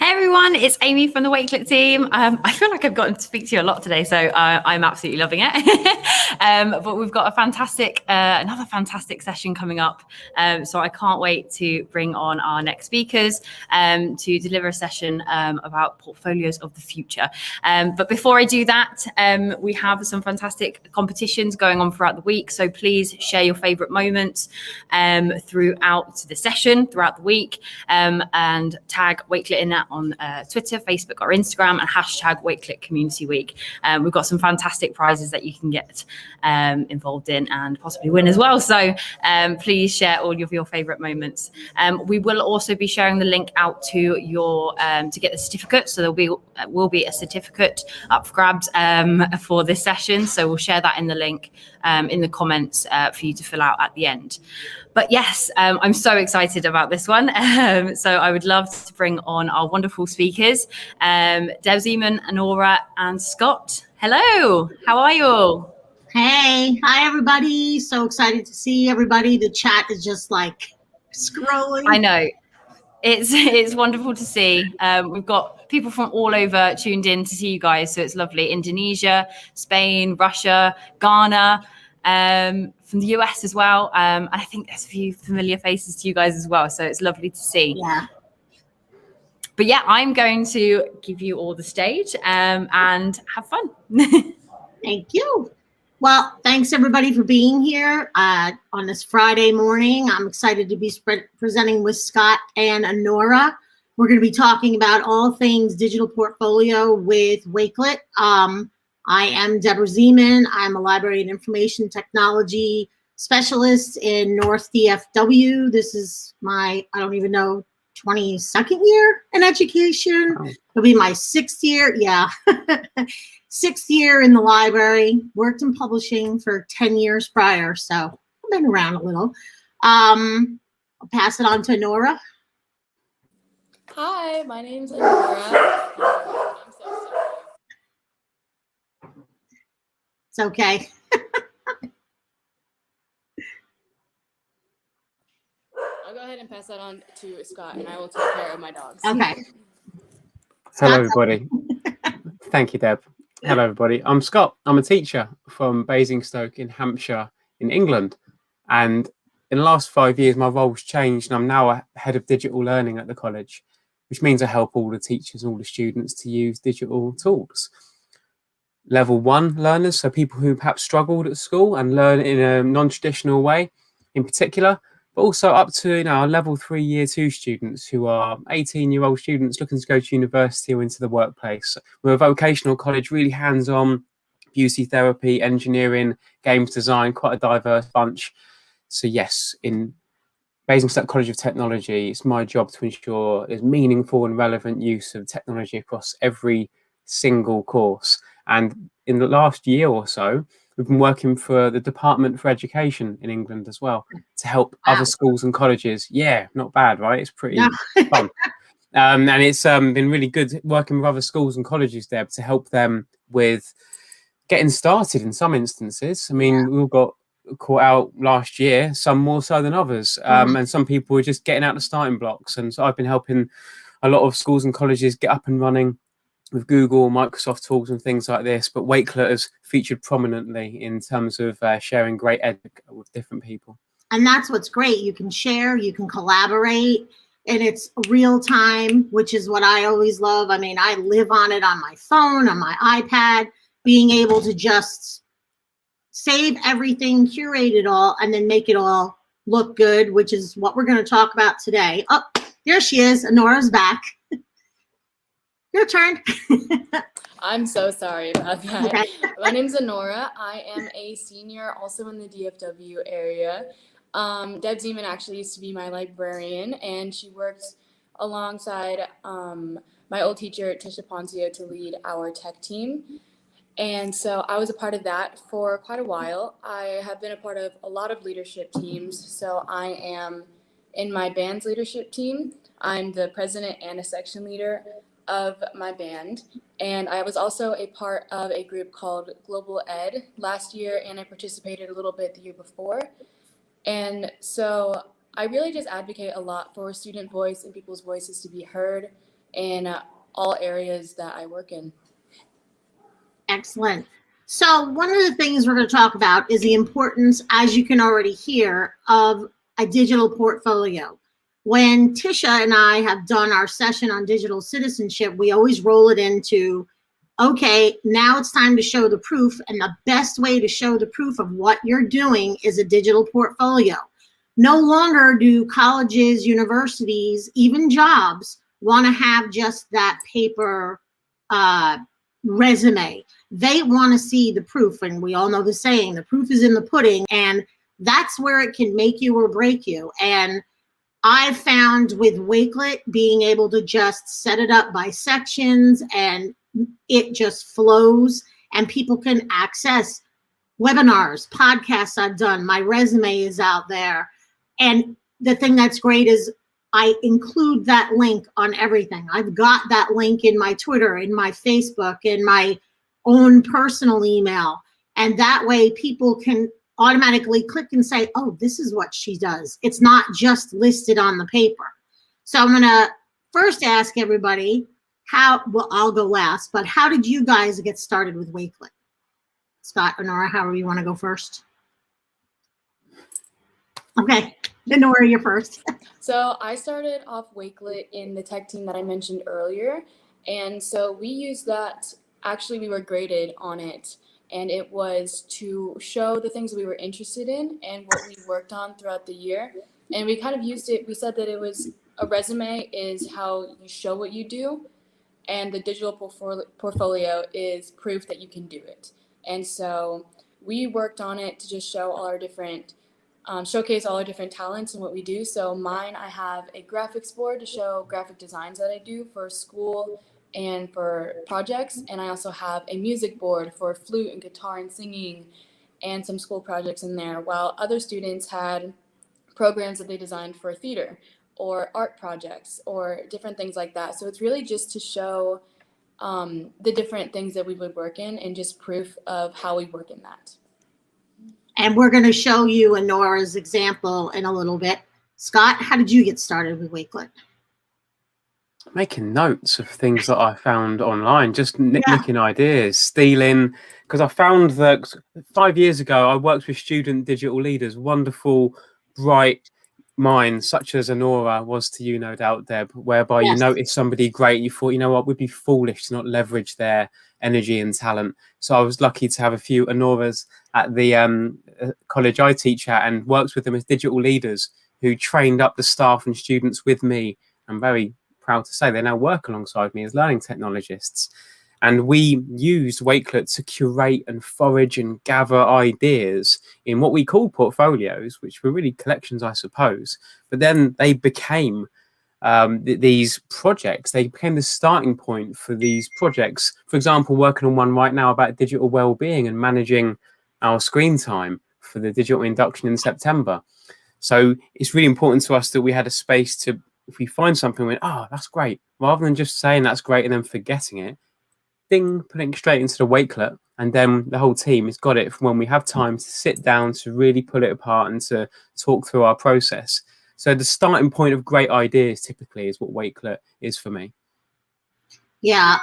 Hey everyone, it's Amy from the Wakelet team. I feel like I've gotten to speak to you a lot today, so I'm absolutely loving it. But we've got another fantastic session coming up. So I can't wait to bring on our next speakers to deliver a session about portfolios of the future. But before I do that, we have some fantastic competitions going on throughout the week. So please share your favorite moments throughout the session, throughout the week, and tag Wakelet in that on Twitter, Facebook, or Instagram, and hashtag Wakelet Community Week. We've got some fantastic prizes that you can get involved in and possibly win as well. So please share all of your favorite moments. We will also be sharing the link out to your to get the certificate. So there will be a certificate up for grabs for this session. So we'll share that in the link in the comments for you to fill out at the end. But yes, I'm so excited about this one. So I would love to bring on our wonderful speakers, Deb Zeman, Anora, and Scott. Hello, how are you all? Hey, hi everybody. So excited to see everybody. The chat is just like scrolling. I know. It's wonderful to see. We've got people from all over tuned in to see you guys. So it's lovely. Indonesia, Spain, Russia, Ghana, from the US as well. And I think there's a few familiar faces to you guys as well. So it's lovely to see. Yeah. But yeah, I'm going to give you all the stage and have fun. Thank you. Well, thanks everybody for being here on this Friday morning. I'm excited to be presenting with Scott and Anora. We're going to be talking about all things digital portfolio with Wakelet. I am Deborah Zeman. I'm a library and information technology specialist in North DFW. This is my, I don't even know, 22nd year in education. It'll be my 6th year. Yeah. 6th year in the library. Worked in publishing for 10 years prior. So I've been around a little. I'll pass it on to Anora. Hi, my name's Anora. I'm so sorry. It's okay. I'll go ahead and pass that on to Scott, and I will take care of my dogs. Okay. Hello, everybody. Thank you, Deb. Hello, everybody. I'm Scott. I'm a teacher from Basingstoke in Hampshire in England. And in the last 5 years, my role's changed, and I'm now a head of digital learning at the college, which means I help all the teachers, all the students to use digital tools. Level 1 learners, so people who perhaps struggled at school and learn in a non-traditional way in particular, but also up to level 3 year 2 students who are 18-year-old students looking to go to university or into the workplace. We're a vocational college, really hands-on, beauty therapy, engineering, games design, quite a diverse bunch. So yes, in Basingstoke College of Technology, it's my job to ensure there's meaningful and relevant use of technology across every single course. And in the last year or so, we've been working for the Department for Education in England as well to help other schools and colleges. Yeah, not bad, right? It's pretty fun. And it's been really good working with other schools and colleges, Deb, to help them with getting started in some instances. I mean, we all got caught out last year, some more so than others. And some people were just getting out the starting blocks. And so I've been helping a lot of schools and colleges get up and running with Google, Microsoft tools and things like this, but Wakelet has featured prominently in terms of sharing great ed with different people. And that's what's great. You can share, you can collaborate, and it's real time, which is what I always love. I mean, I live on it on my phone, on my iPad, being able to just save everything, curate it all, and then make it all look good, which is what we're going to talk about today. Oh, there she is. Anora's back. Your turn. I'm so sorry about that. Okay. My name's Anora. I am a senior also in the DFW area. Deb Zeman actually used to be my librarian, and she worked alongside my old teacher, Tisha Ponzio, to lead our tech team. And so I was a part of that for quite a while. I have been a part of a lot of leadership teams. So I am in my band's leadership team. I'm the president and a section leader of my band, and I was also a part of a group called Global Ed last year, and I participated a little bit the year before. And so I really just advocate a lot for student voice and people's voices to be heard in all areas that I work in. Excellent. So one of the things we're going to talk about is the importance, as you can already hear, of a digital portfolio. When Tisha and I have done our session on digital citizenship, we always roll it into, okay, now it's time to show the proof. And the best way to show the proof of what you're doing is a digital portfolio. No longer do colleges, universities, even jobs want to have just that paper resume. They want to see the proof. And we all know the saying, the proof is in the pudding. And that's where it can make you or break you. And I've found with Wakelet being able to just set it up by sections and it just flows and people can access webinars, podcasts I've done. My resume is out there. And the thing that's great is I include that link on everything. I've got that link in my Twitter, in my Facebook, in my own personal email. And that way people can automatically click and say, oh, this is what she does. It's not just listed on the paper. So I'm going to first ask everybody well, I'll go last, but how did you guys get started with Wakelet? Scott, Anora, however you want to go first. Okay, Anora, you're first. So I started off Wakelet in the tech team that I mentioned earlier. And so we used that, actually we were graded on it. And it was to show the things we were interested in and what we worked on throughout the year. And we kind of used it, we said that it was, a resume is how you show what you do. And the digital portfolio is proof that you can do it. And so we worked on it to just show all our different, showcase all our different talents and what we do. So mine, I have a graphics board to show graphic designs that I do for school and for projects. And I also have a music board for flute and guitar and singing and some school projects in there, while other students had programs that they designed for theater or art projects or different things like that. So it's really just to show the different things that we would work in and just proof of how we work in that. And we're going to show you Anora's example in a little bit. Scott, how did you get started with Wakelet? Making notes of things that I found online, just nicking ideas, stealing, because I found that 5 years ago, I worked with student digital leaders, wonderful, bright minds, such as Anora was to you, no doubt, Deb, whereby you noticed somebody great, you thought, you know what, we'd be foolish to not leverage their energy and talent. So I was lucky to have a few Anoras at the college I teach at and worked with them as digital leaders who trained up the staff and students with me. I'm very proud to say they now work alongside me as learning technologists. And we used Wakelet to curate and forage and gather ideas in what we call portfolios, which were really collections, I suppose. But then they became these projects. They became the starting point for these projects. For example, working on one right now about digital well-being and managing our screen time for the digital induction in September. So it's really important to us that we had a space to, if we find something, we oh, that's great, rather than just saying that's great and then forgetting it, ding, putting it straight into the Wakelet, and then the whole team has got it from when we have time to sit down to really pull it apart and to talk through our process. So the starting point of great ideas typically is what Wakelet is for me. Yeah,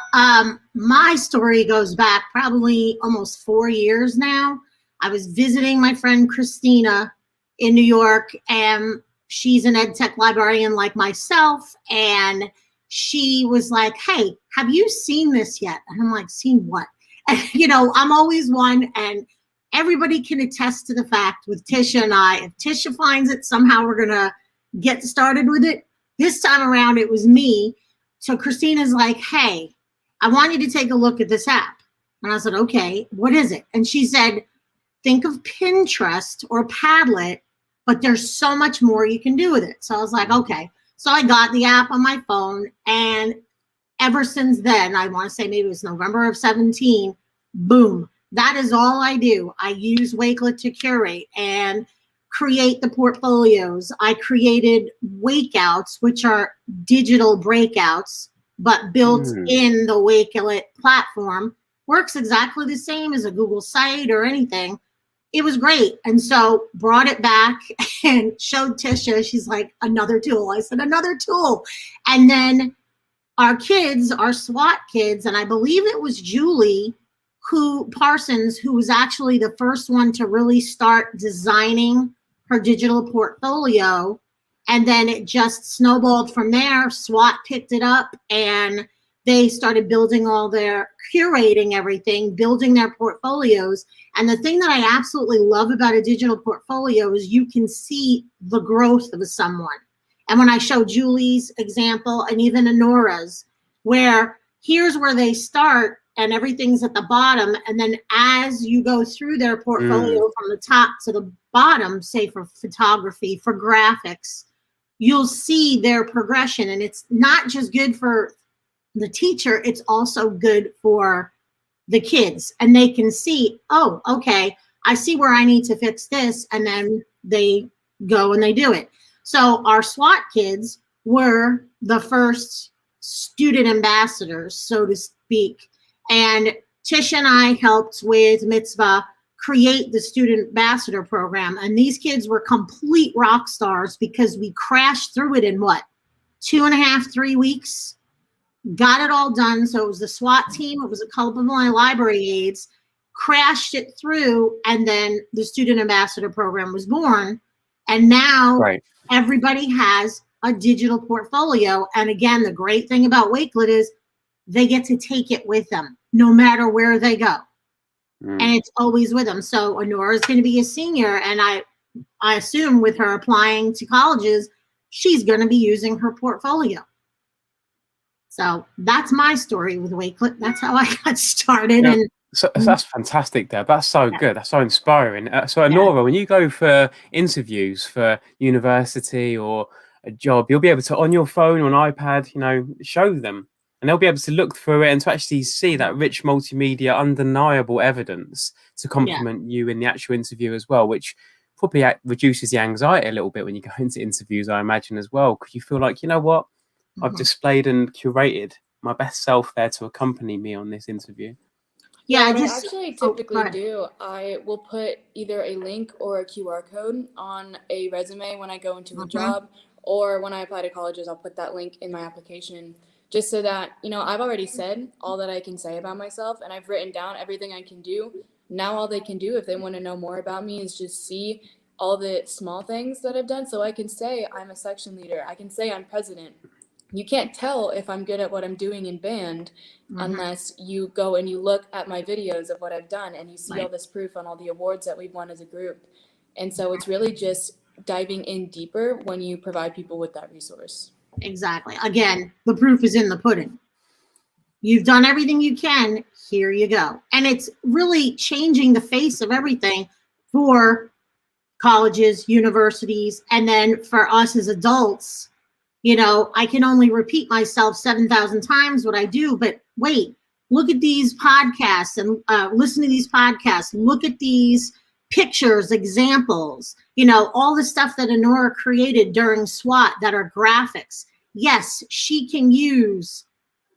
my story goes back probably almost 4 years now. I was visiting my friend Christina in New York, and she's an ed tech librarian like myself, and she was like, hey, have you seen this yet? And I'm like, seen what? And, you know, I'm always one, and everybody can attest to the fact with Tisha and I, if Tisha finds it, somehow we're going to get started with it. This time around, it was me. So Christina's like, hey, I want you to take a look at this app. And I said, okay, what is it? And she said, think of Pinterest or Padlet, but there's so much more you can do with it. So I was like, okay. So I got the app on my phone, and ever since then, I want to say maybe it was November of 17, boom. That is all I do. I use Wakelet to curate and create the portfolios. I created Wakeouts, which are digital breakouts, but built in the Wakelet platform. Works exactly the same as a Google site or anything. It was great. And so brought it back and showed Tisha. She's like, another tool. I said, another tool. And then our kids, our SWAT kids, and I believe it was Julie Parsons, who was actually the first one to really start designing her digital portfolio. And then it just snowballed from there. SWAT picked it up and they started building curating everything, building their portfolios. And the thing that I absolutely love about a digital portfolio is you can see the growth of someone. And when I show Julie's example and even Anora's, where here's where they start and everything's at the bottom. And then as you go through their portfolio from the top to the bottom, say for photography, for graphics, you'll see their progression. And it's not just good for the teacher, it's also good for the kids. And they can see, oh, okay, I see where I need to fix this. And then they go and they do it. So our SWAT kids were the first student ambassadors, so to speak. And Tish and I helped with Mitzvah create the student ambassador program. And these kids were complete rock stars because we crashed through it in 2.5, 3 weeks, got it all done. So it was the SWAT team. It was a couple of my library aides, crashed it through. And then the student ambassador program was born. And now everybody has a digital portfolio. And again, the great thing about Wakelet is they get to take it with them no matter where they go. And it's always with them. So Anora is going to be a senior, and I assume with her applying to colleges, she's going to be using her portfolio. So that's my story with Wakelet. That's how I got started. Yeah. And so that's fantastic, Deb. That's so good. That's so inspiring. So Anora, when you go for interviews for university or a job, you'll be able to, on your phone or an iPad, show them. And they'll be able to look through it and to actually see that rich multimedia, undeniable evidence to complement you in the actual interview as well, which probably reduces the anxiety a little bit when you go into interviews, I imagine, as well. Because you feel like, you know what? I've displayed and curated my best self there to accompany me on this interview. Yeah, what I actually typically do, I will put either a link or a QR code on a resume when I go into a job, or when I apply to colleges, I'll put that link in my application. Just so that, I've already said all that I can say about myself, and I've written down everything I can do. Now all they can do, if they want to know more about me, is just see all the small things that I've done. So I can say I'm a section leader. I can say I'm president. You can't tell if I'm good at what I'm doing in band unless you go and you look at my videos of what I've done and you see all this proof on all the awards that we've won as a group. And so it's really just diving in deeper when you provide people with that resource. Exactly. Again, the proof is in the pudding. You've done everything you can. Here you go. And it's really changing the face of everything for colleges, universities, and then for us as adults. I can only repeat myself 7,000 times what I do, but wait, look at these podcasts and listen to these podcasts. Look at these pictures, examples, all the stuff that Anora created during SWAT that are graphics. Yes, she can use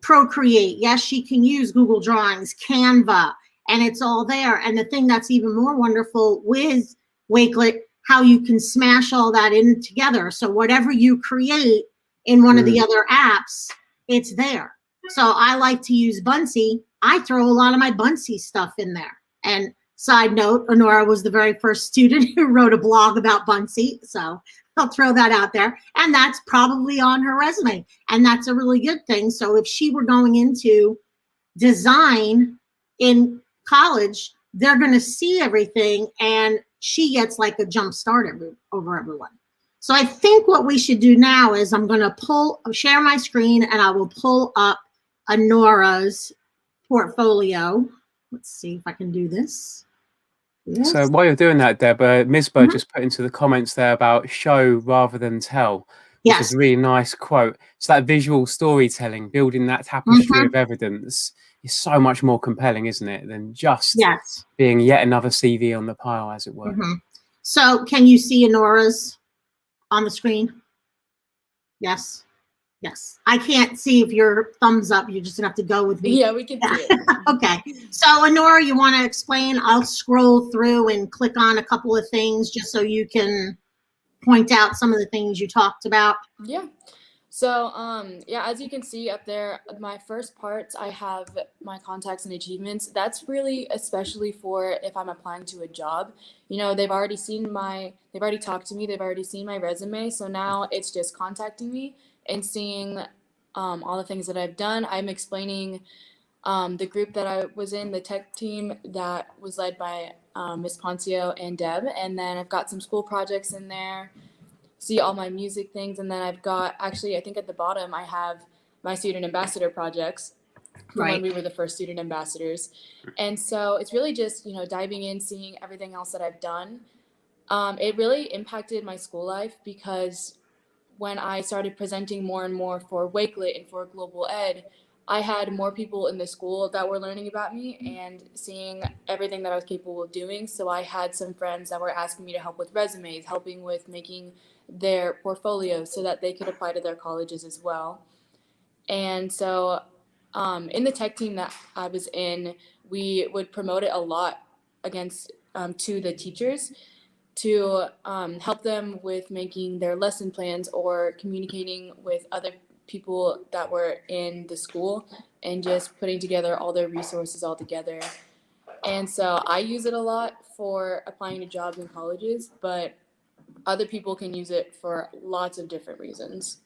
Procreate. Yes, she can use Google Drawings, Canva, and it's all there. And the thing that's even more wonderful with Wakelet, how you can smash all that in together. So whatever you create in one of the other apps, it's there. So I like to use Bunsy. I throw a lot of my Bunsy stuff in there. And side note, Anora was the very first student who wrote a blog about Bunsy. So I'll throw that out there. And that's probably on her resume. And that's a really good thing. So if she were going into design in college, they're going to see everything. And she gets like a jump start over everyone. So I think what we should do now is I'm going to share my screen and I will pull up Anora's portfolio. Let's see if I can do this. Yes. So while you're doing that, Deb, Misbah just put into the comments there about show rather than tell, which is a really nice quote. So that visual storytelling, building that tapestry of evidence is so much more compelling, isn't it, than just being yet another CV on the pile, as it were. So can you see Anora's on the screen? Yes. Yes. I can't see if your thumbs up. You're just going to have to go with me. Yeah, we can see it. Okay. So, Anora, you want to explain? I'll scroll through and click on a couple of things just so you can point out some of the things you talked about. Yeah. So, yeah, as you can see up there, my first parts, I have my contacts and achievements. That's really especially for if I'm applying to a job. You know, they've already talked to me, they've already seen my resume. So now it's just contacting me and seeing all the things that I've done. I'm explaining the group that I was in, the tech team that was led by Miss Poncio and Deb. And then I've got some school projects in there, see all my music things, and then I've got, actually, I think at the bottom I have my student ambassador projects from when we were the first student ambassadors. And so it's really just, you know, diving in, seeing everything else that I've done. It really impacted my school life because when I started presenting more and more for Wakelet and for Global Ed, I had more people in the school that were learning about me and seeing everything that I was capable of doing. So I had some friends that were asking me to help with resumes, helping with making their portfolios so that they could apply to their colleges as well. And so in the tech team that I was in, we would promote it a lot against to the teachers to help them with making their lesson plans or communicating with other people that were in the school and just putting together all their resources all together. And so I use it a lot for applying to jobs in colleges, but other people can use it for lots of different reasons.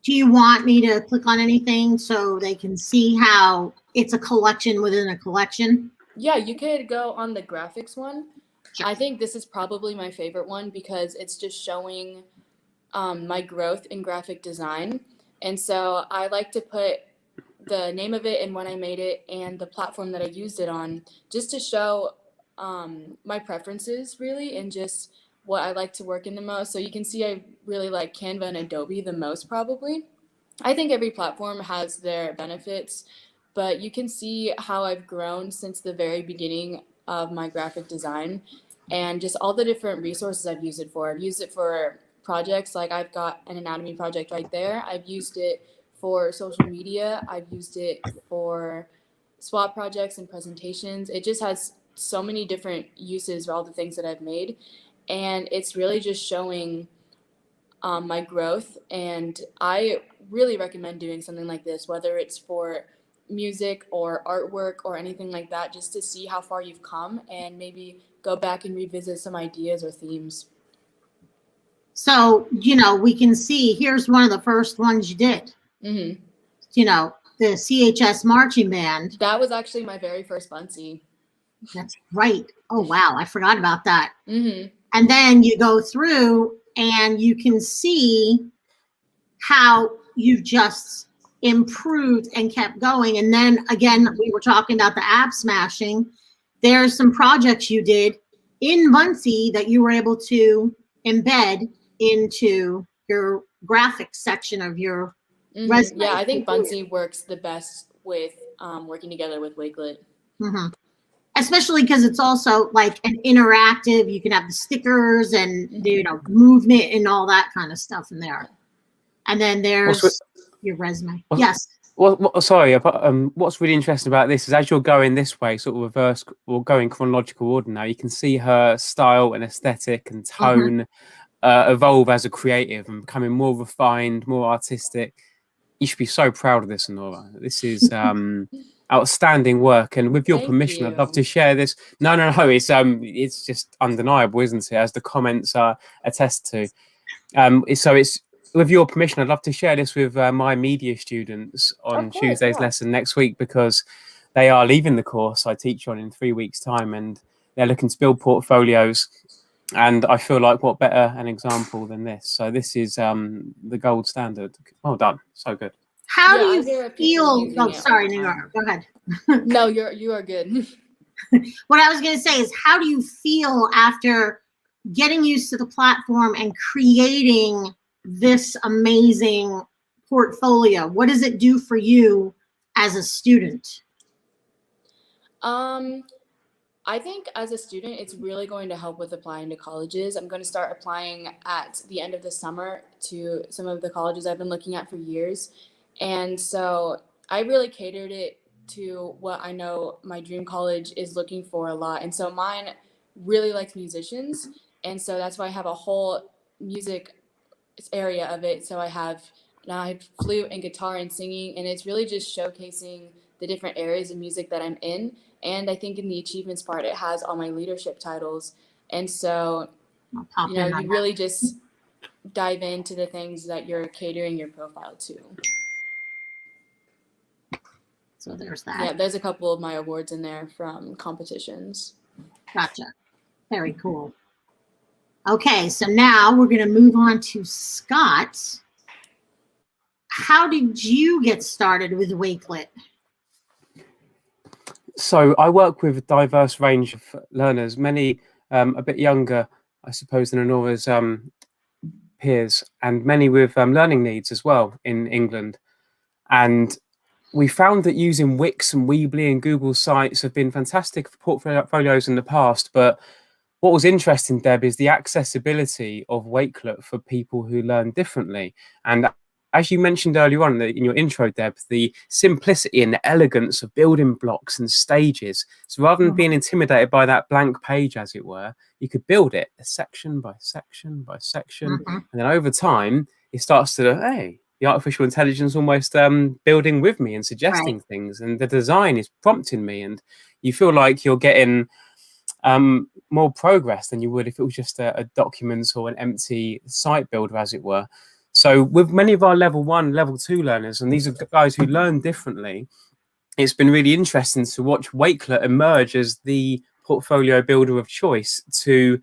Do you want me to click on anything so they can see how it's a collection within a collection? Yeah, you could go on the graphics one. Sure. I think this is probably my favorite one because it's just showing my growth in graphic design. And so I like to put the name of it and when I made it and the platform that I used it on, just to show my preferences really and just what I like to work in the most. So you can see I really like Canva and Adobe the most probably. I think every platform has their benefits, but you can see how I've grown since the very beginning of my graphic design and just all the different resources I've used it for. I've used it for projects, like I've got an anatomy project right there. I've used it for social media. I've used it for SWOT projects and presentations. It just has so many different uses for all the things that I've made. And it's really just showing my growth. And I really recommend doing something like this, whether it's for music or artwork or anything like that, just to see how far you've come and maybe go back and revisit some ideas or themes. So, you know, we can see here's one of the first ones you did. Mm-hmm. You know, the CHS marching band. That was actually my very first Bunsey. That's right. Oh, wow. I forgot about that. Mm-hmm. And then you go through and you can see how you've just improved and kept going. And then again, we were talking about the app smashing. There's some projects you did in Bunsey that you were able to embed into your graphics section of your resume. Yeah, I think Bunsey works the best with working together with Wakelet. Mm-hmm. Especially because it's also like an interactive, you can have the stickers and, you know, movement and all that kind of stuff in there. And then there's your resume. Yes. Well, sorry, what's really interesting about this is as you're going this way, sort of reverse or going chronological order now, you can see her style and aesthetic and tone evolve as a creative and becoming more refined, more artistic. You should be so proud of this, Anora. This is outstanding work, and with your permission, I'd love to share this. No, it's just undeniable, isn't it? As the comments attest to. So it's with your permission, I'd love to share this with my media students on Tuesday's lesson next week because they are leaving the course I teach on in 3 weeks' time, and they're looking to build portfolios. And I feel like what better an example than this? So this is the gold standard. Well done, so good. How do you feel? Oh, sorry, Anora. Go ahead. No, you are good. What I was going to say is, how do you feel after getting used to the platform and creating this amazing portfolio? What does it do for you as a student? I think as a student, it's really going to help with applying to colleges. I'm going to start applying at the end of the summer to some of the colleges I've been looking at for years. And so I really catered it to what I know my dream college is looking for a lot. And so mine really likes musicians. And so that's why I have a whole music area of it. So I have flute and guitar and singing, and it's really just showcasing the different areas of music that I'm in. And I think in the achievements part, it has all my leadership titles. And so, you really just dive into the things that you're catering your profile to. So there's that. Yeah, there's a couple of my awards in there from competitions. Gotcha. Very cool. Okay, so now we're going to move on to Scott. How did you get started with Wakelet? So I work with a diverse range of learners, many a bit younger, I suppose, than Anora's peers, and many with learning needs as well in England. And we found that using Wix and Weebly and Google Sites have been fantastic for portfolios in the past. But what was interesting, Deb, is the accessibility of Wakelet for people who learn differently. And as you mentioned earlier on in your intro, Deb, the simplicity and the elegance of building blocks and stages. So rather than being intimidated by that blank page, as it were, you could build it section by section by section. And then over time, it starts to, hey, the artificial intelligence almost building with me and suggesting things. And the design is prompting me. And you feel like you're getting more progress than you would if it was just a document or an empty site builder, as it were. So with many of our level 1, level 2 learners, and these are guys who learn differently, it's been really interesting to watch Wakelet emerge as the portfolio builder of choice to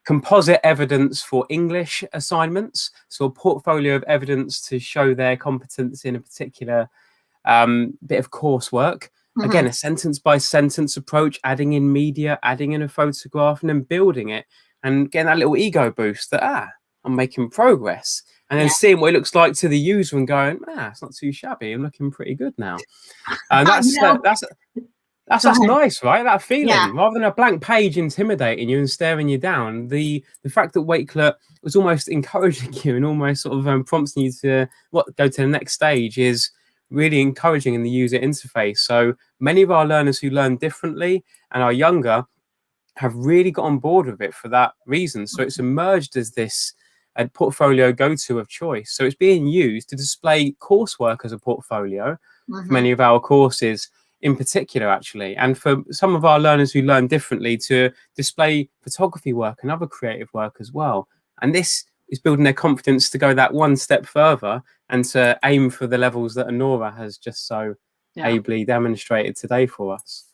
composite evidence for English assignments. So a portfolio of evidence to show their competence in a particular bit of coursework. Again, a sentence by sentence approach, adding in media, adding in a photograph, and then building it and getting that little ego boost that, I'm making progress. And then seeing what it looks like to the user and going, it's not too shabby. I'm looking pretty good now. And that's nice, right? That feeling, rather than a blank page intimidating you and staring you down. The fact that Wakelet was almost encouraging you and almost sort of prompting you to go to the next stage is really encouraging in the user interface. So many of our learners who learn differently and are younger have really got on board with it for that reason. So it's emerged as this portfolio go-to of choice. So it's being used to display coursework as a portfolio for many of our courses in particular, actually. And for some of our learners who learn differently, to display photography work and other creative work as well. And this is building their confidence to go that one step further and to aim for the levels that Anora has just so ably demonstrated today for us.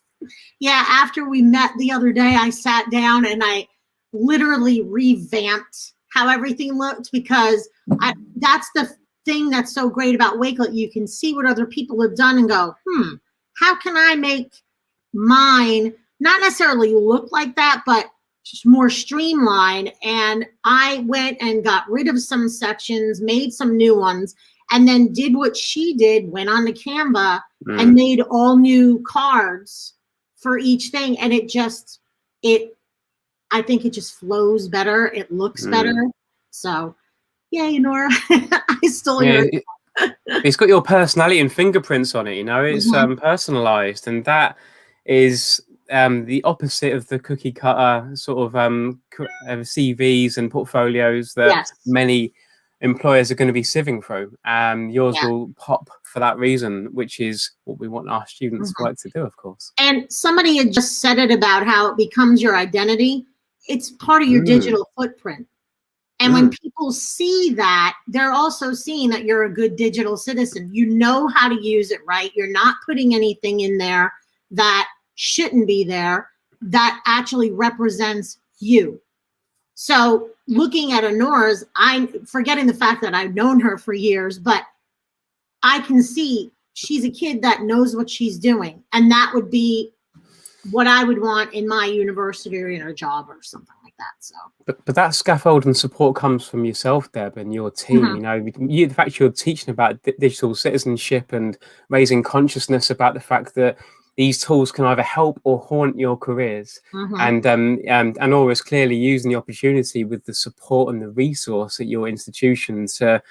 Yeah, after we met the other day, I sat down and I literally revamped how everything looked, because that's the thing that's so great about Wakelet. You can see what other people have done and go, how can I make mine not necessarily look like that, but just more streamlined? And I went and got rid of some sections, made some new ones, and then did what she did, went on to Canva and made all new cards for each thing. And I think it just flows better. It looks better. So, yay, Anora. I stole your... It's got your personality and fingerprints on it, it's personalized, and that is the opposite of the cookie cutter sort of CVs and portfolios that many employers are going to be sieving through. Yours will pop for that reason, which is what we want our students to like to do, of course. And somebody had just said it about how it becomes your identity. It's part of your digital footprint. And when people see that, they're also seeing that you're a good digital citizen. You know how to use it right. You're not putting anything in there that shouldn't be there, that actually represents you. So looking at Anora's, I'm forgetting the fact that I've known her for years, but I can see she's a kid that knows what she's doing. And that would be what I would want in my university or in a job or something like that. So, but that scaffold and support comes from yourself, Deb, and your team. The fact you're teaching about digital citizenship and raising consciousness about the fact that these tools can either help or haunt your careers. And Anora is clearly using the opportunity with the support and the resource at your institution to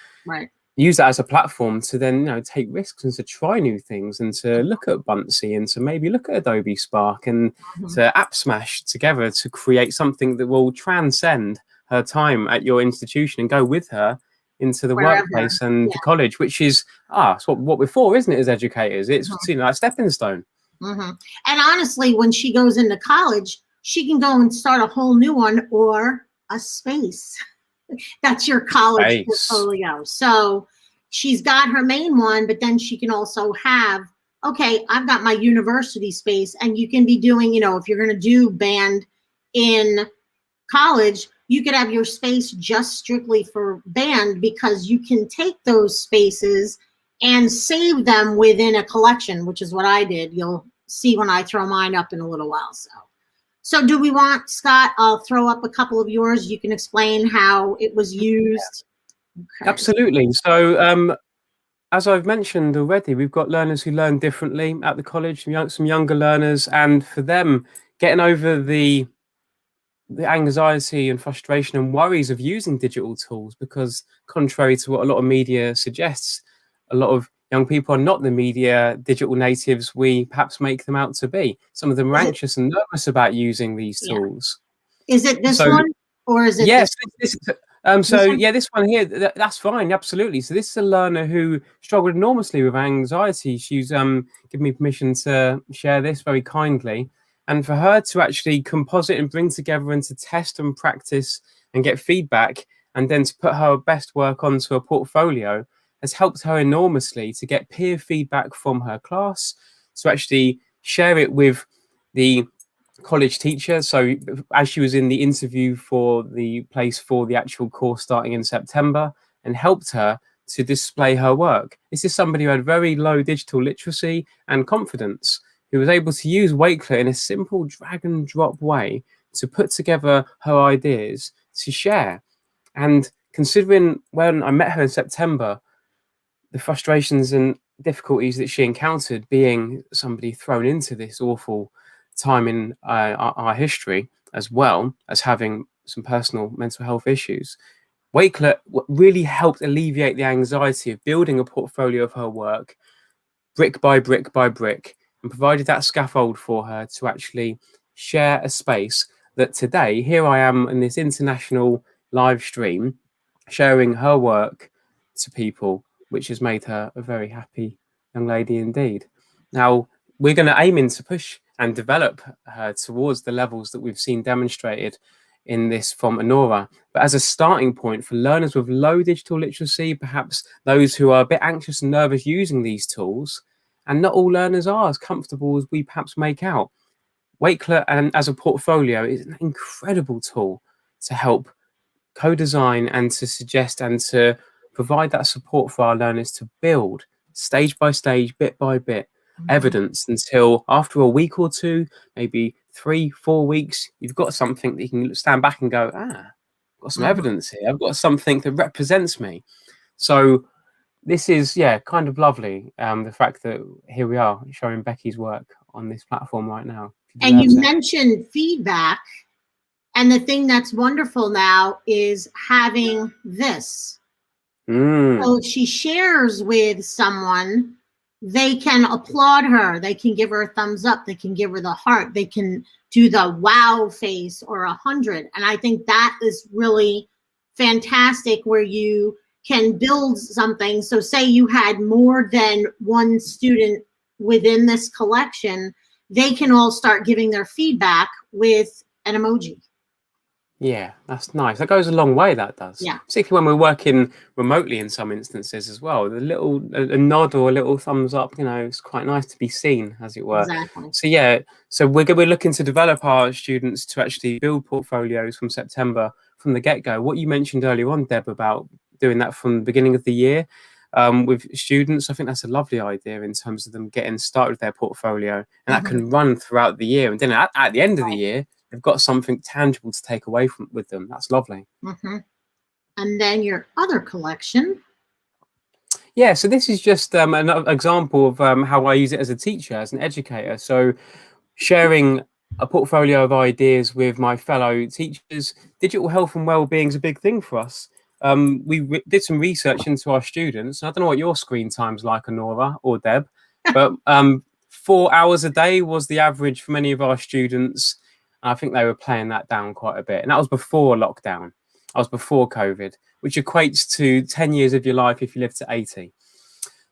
use that as a platform to then take risks and to try new things and to look at Buncee and to maybe look at Adobe Spark and to app smash together to create something that will transcend her time at your institution and go with her into the Wherever. workplace and Yeah. the college, which is it's what we're for, isn't it, as educators? It's like a stepping stone. And honestly, when she goes into college, she can go and start a whole new one, or a space. That's your college portfolio. So she's got her main one, but then she can also have, okay, I've got my university space, and you can be doing, if you're going to do band in college, you could have your space just strictly for band, because you can take those spaces and save them within a collection, which is what I did. You'll see when I throw mine up in a little while. So do we want, Scott, I'll throw up a couple of yours. You can explain how it was used. Okay. Absolutely. So as I've mentioned already, we've got learners who learn differently at the college, some younger learners, and for them, getting over the anxiety and frustration and worries of using digital tools, because contrary to what a lot of media suggests, a lot of young people are not the media digital natives we perhaps make them out to be. Some of them are anxious and nervous about using these tools. Is it this one, or is it? Yes, this one here, that's fine, absolutely. So this is a learner who struggled enormously with anxiety. She's given me permission to share this very kindly. And for her to actually composite and bring together and to test and practice and get feedback, and then to put her best work onto a portfolio, has helped her enormously to get peer feedback from her class, to actually share it with the college teacher. So as she was in the interview for the place for the actual course starting in September, and helped her to display her work. This is somebody who had very low digital literacy and confidence, who was able to use Wakelet in a simple drag and drop way to put together her ideas to share. And considering when I met her in September, the frustrations and difficulties that she encountered being somebody thrown into this awful time in our history, as well as having some personal mental health issues, Wakelet really helped alleviate the anxiety of building a portfolio of her work brick by brick by brick, and provided that scaffold for her to actually share a space that today, here I am in this international live stream, sharing her work to people, which has made her a very happy young lady indeed. Now, we're going to aim in to push and develop her towards the levels that we've seen demonstrated in this from Anora. But as a starting point for learners with low digital literacy, perhaps those who are a bit anxious and nervous using these tools, and not all learners are as comfortable as we perhaps make out, Wakelet and as a portfolio is an incredible tool to help co-design and to suggest and to provide that support for our learners to build stage by stage, bit by bit, evidence, until after a week or two, maybe 3-4 weeks, you've got something that you can stand back and go, I've got some evidence here. I've got something that represents me. So this is, kind of lovely. The fact that here we are showing Becky's work on this platform right now. And you mentioned feedback. And the thing that's wonderful now is having this. So if she shares with someone, they can applaud her. They can give her a thumbs up. They can give her the heart. They can do the wow face or 100. And I think that is really fantastic, where you can build something. So say you had more than one student within this collection, they can all start giving their feedback with an emoji. Yeah, that's nice. That goes a long way, that does. Yeah. Particularly when we're working remotely in some instances as well. The little a nod or a little thumbs up, it's quite nice to be seen, as it were. Exactly. So we're looking to develop our students to actually build portfolios from September, from the get-go. What you mentioned earlier on, Deb, about doing that from the beginning of the year with students, I think that's a lovely idea in terms of them getting started with their portfolio, and that can run throughout the year. And then at the end of the year, they've got something tangible to take away with them. That's lovely. And then your other collection. Yeah, so this is just another example of how I use it as a teacher, as an educator. So sharing a portfolio of ideas with my fellow teachers. Digital health and well-being is a big thing for us. We did some research into our students. I don't know what your screen time's like, Anora or Deb, but 4 hours a day was the average for many of our students. I think they were playing that down quite a bit, and that was before lockdown. I was before COVID, which equates to 10 years of your life if you live to 80.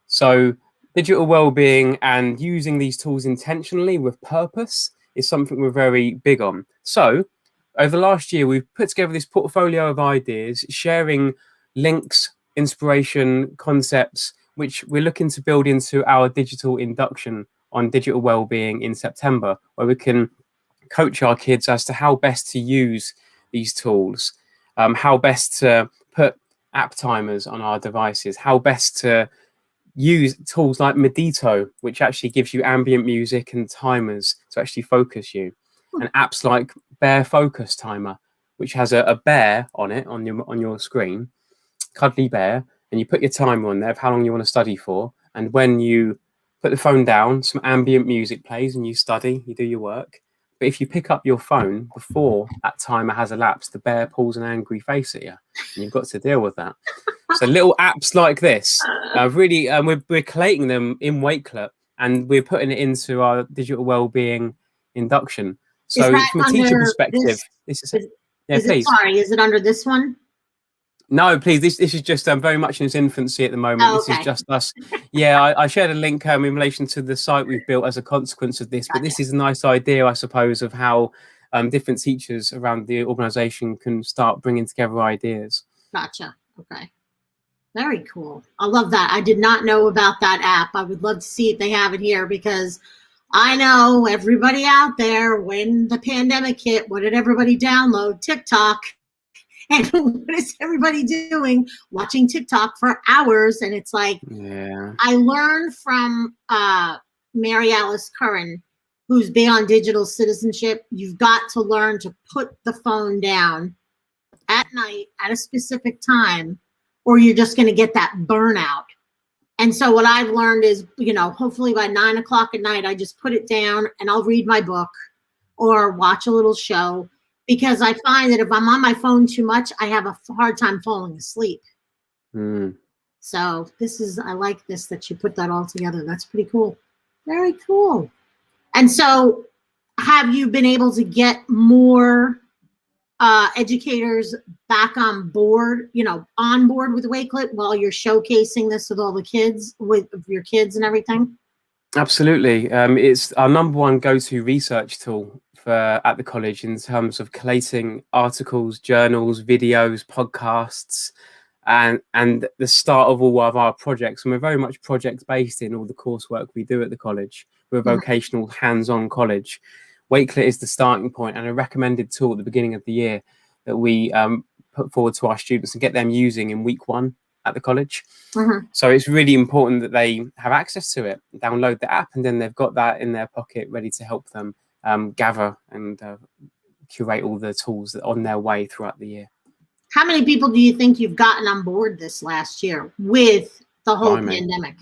So digital well-being and using these tools intentionally with purpose is something we're very big on. So over the last year, we've put together this portfolio of ideas, sharing links, inspiration, concepts, which we're looking to build into our digital induction on digital well-being in September, where we can coach our kids as to how best to use these tools, how best to put app timers on our devices, how best to use tools like Medito, which actually gives you ambient music and timers to actually focus you, and apps like Bear Focus Timer, which has a bear on it on your screen, cuddly bear, and you put your timer on there of how long you want to study for, and when you put the phone down, some ambient music plays and you study, you do your work. But if you pick up your phone before that timer has elapsed, the bear pulls an angry face at you, and you've got to deal with that. So little apps like this, really, we're collating them in Wakelet, and we're putting it into our digital well-being induction. So from a teacher perspective, this is please. Is it under this one? No, please. This is just very much in its infancy at the moment. Oh, okay. This is just us. Yeah, I shared a link in relation to the site we've built as a consequence of this. But this is a nice idea, I suppose, of how different teachers around the organisation can start bringing together ideas. Gotcha. Okay. Very cool. I love that. I did not know about that app. I would love to see if they have it here, because I know everybody out there, when the pandemic hit, what did everybody download? TikTok. And what is everybody doing? Watching TikTok for hours. And it's like, I learned from Mary Alice Curran, who's big on digital citizenship. You've got to learn to put the phone down at night at a specific time, or you're just going to get that burnout. And so what I've learned is, hopefully by 9 o'clock at night, I just put it down and I'll read my book or watch a little show. Because I find that if I'm on my phone too much, I have a hard time falling asleep. So I like this, that you put that all together. That's pretty cool. Very cool. And so have you been able to get more educators back on board with Wakelet while you're showcasing this with all the kids, with your kids and everything? Absolutely. It's our number one go-to research tool at the college in terms of collating articles, journals, videos, podcasts, and the start of all of our projects. And we're very much project-based in all the coursework we do at the college. We're a vocational, hands-on college. Wakelet is the starting point and a recommended tool at the beginning of the year that we put forward to our students and get them using in week 1 at the college. So it's really important that they have access to it, download the app, and then they've got that in their pocket ready to help them gather and curate all the tools that are on their way throughout the year. How many people do you think you've gotten on board this last year with the whole pandemic?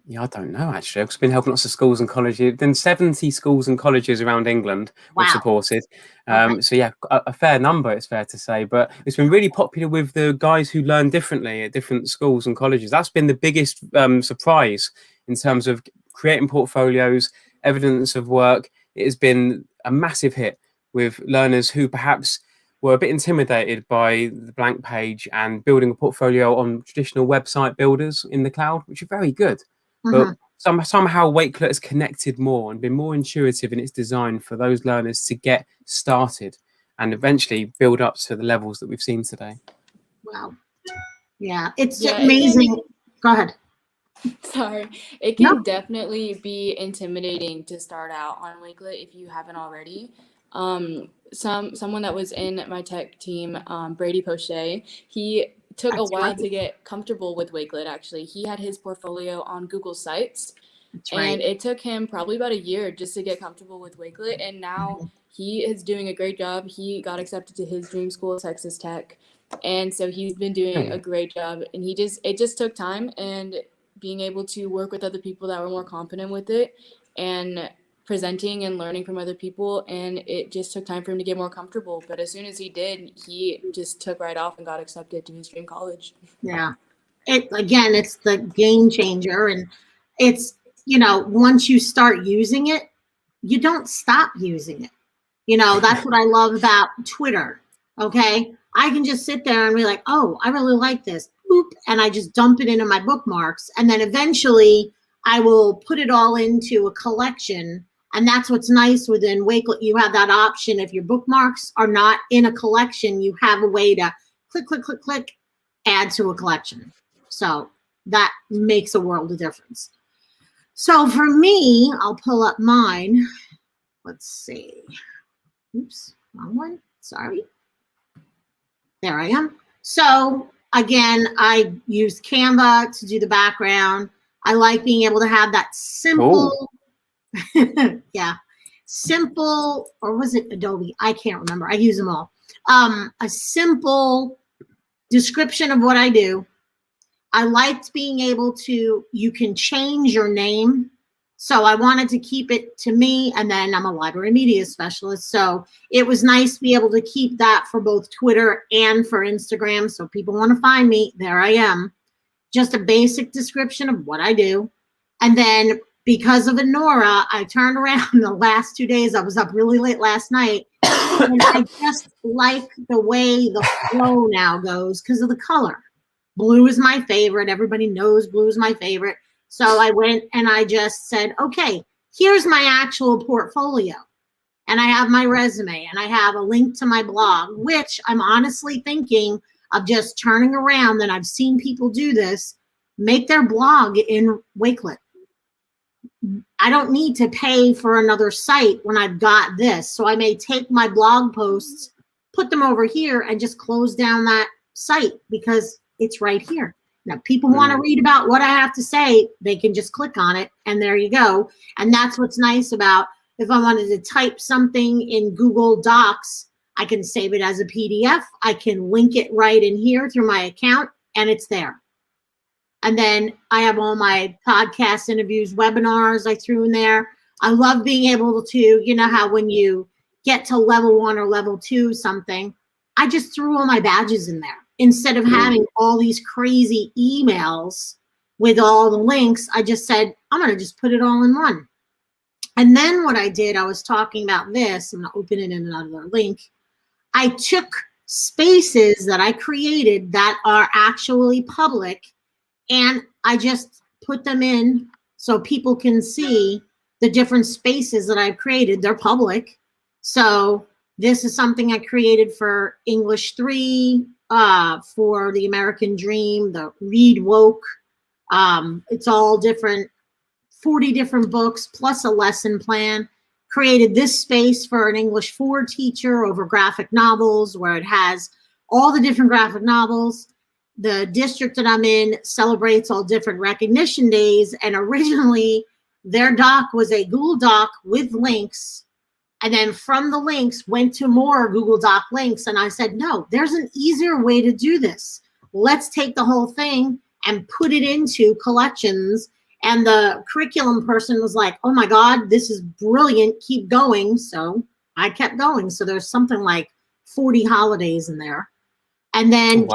Yeah, I don't know, actually. I've been helping lots of schools and colleges. Then 70 schools and colleges around England we've supported. So yeah, a fair number, it's fair to say. But it's been really popular with the guys who learn differently at different schools and colleges. That's been the biggest surprise in terms of creating portfolios, evidence of work. It has been a massive hit with learners who perhaps were a bit intimidated by the blank page and building a portfolio on traditional website builders in the cloud, which are very good. But somehow Wakelet has connected more and been more intuitive in its design for those learners to get started and eventually build up to the levels that we've seen today. Wow. Yeah, it's amazing. Go ahead. Sorry. It can definitely be intimidating to start out on Wakelet if you haven't already. Someone that was in my tech team, Brady Poche, he took a while to get comfortable with Wakelet. Actually, he had his portfolio on Google Sites, and it took him probably about a year just to get comfortable with Wakelet. And now he is doing a great job. He got accepted to his dream school, Texas Tech, and so he's been doing a great job. And it just took time and being able to work with other people that were more confident with it and presenting and learning from other people, and it just took time for him to get more comfortable. But as soon as he did, he just took right off and got accepted to his dream college. Yeah. It's the game changer, and it's, once you start using it, you don't stop using it. That's what I love about Twitter. Okay. I can just sit there and be like, oh, I really like this. Boop, and I just dump it into my bookmarks. And then eventually I will put it all into a collection. And that's what's nice within Wakelet. You have that option. If your bookmarks are not in a collection, you have a way to click, click, click, click, add to a collection. So that makes a world of difference. So for me, I'll pull up mine. Let's see. Oops, wrong one. Sorry. There I am. So again, I use Canva to do the background. I like being able to have that simple, yeah, simple, or was it Adobe? I can't remember. I use them all. A simple description of what I do. I liked being able to, you can change your name. So I wanted to keep it to me, and then I'm a library media specialist. So it was nice to be able to keep that for both Twitter and for Instagram. So people want to find me, there I am. Just a basic description of what I do. And then because of Anora, I turned around the last 2 days. I was up really late last night. And I just like the way the flow now goes because of the color. Blue is my favorite. Everybody knows blue is my favorite. So I went and I just said, okay, here's my actual portfolio. And I have my resume and I have a link to my blog, which I'm honestly thinking of just turning around, and I've seen people do this, make their blog in Wakelet. I don't need to pay for another site when I've got this. So I may take my blog posts, put them over here, and just close down that site because it's right here. Now, people want to read about what I have to say, they can just click on it, and there you go. And that's what's nice about if I wanted to type something in Google Docs, I can save it as a PDF. I can link it right in here through my account, and it's there. And then I have all my podcast interviews, webinars I threw in there. I love being able to, you know how when you get to level 1 or level 2 something, I just threw all my badges in there. Instead of having all these crazy emails with all the links, I just said, I'm going to just put it all in one. And then what I did, I was talking about this. I'm going to open it in another link. I took spaces that I created that are actually public, and I just put them in so people can see the different spaces that I've created. They're public. So this is something I created for English 3, for the American Dream, the Read Woke. It's all different, 40 different books plus a lesson plan. Created this space for an English 4 teacher over graphic novels, where it has all the different graphic novels. The district that I'm in celebrates all different recognition days, and originally their doc was a Google Doc with links. And then from the links went to more Google Doc links. And I said, no, there's an easier way to do this. Let's take the whole thing and put it into collections. And the curriculum person was like, oh my God, this is brilliant. Keep going. So I kept going. So there's something like 40 holidays in there. And then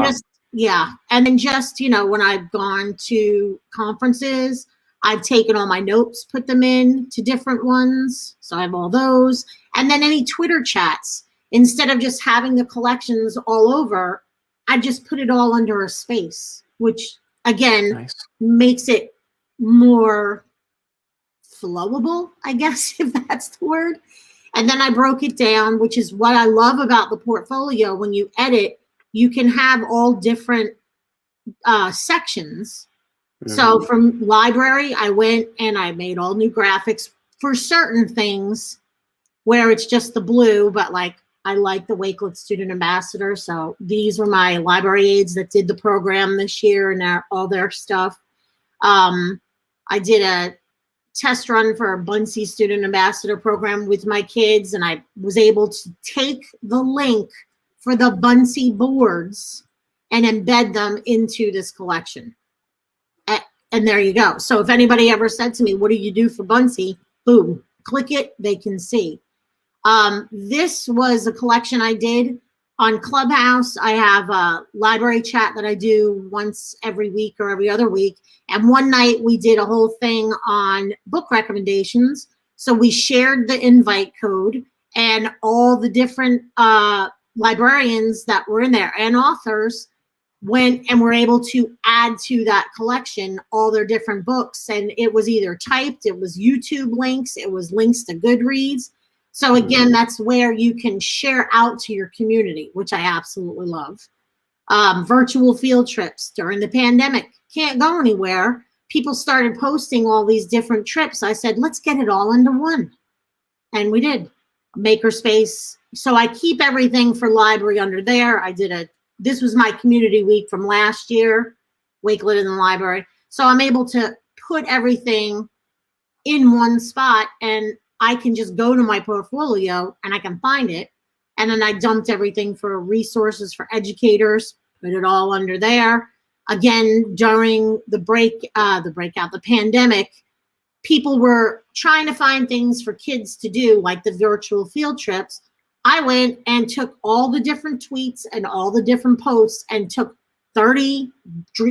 and then just, you know, when I've gone to conferences, I've taken all my notes, put them in to different ones. So I have all those. And then any Twitter chats, instead of just having the collections all over, I just put it all under a space, which again, makes it more flowable, I guess, if that's the word. And then I broke it down, which is what I love about the portfolio. When you edit, you can have all different sections. So from library, I went and I made all new graphics for certain things where it's just the blue, but like I like the Wakelet Student Ambassador. So these were my library aides that did the program this year and all their stuff. I did a test run for a Bunsey Student Ambassador program with my kids, and I was able to take the link for the Bunsey boards and embed them into this collection. And there you go. So if anybody ever said to me, what do you do for Bunsey? Boom, click it, they can see. This was a collection I did on Clubhouse. I have a library chat that I do once every week or every other week. And one night we did a whole thing on book recommendations. So we shared the invite code and all the different librarians that were in there and authors went and were able to add to that collection all their different books. And it was either typed, it was YouTube links, it was links to Goodreads. So again, that's where you can share out to your community, which I absolutely love. Virtual field trips during the pandemic. Can't go anywhere. People started posting all these different trips. I said, let's get it all into one. And we did. Makerspace. So I keep everything for library under there. This was my community week from last year, Wakelet in the library. So I'm able to put everything in one spot, and I can just go to my portfolio and I can find it. And then I dumped everything for resources for educators, put it all under there. Again, during the pandemic, people were trying to find things for kids to do, like the virtual field trips. I went and took all the different tweets and all the different posts and took 30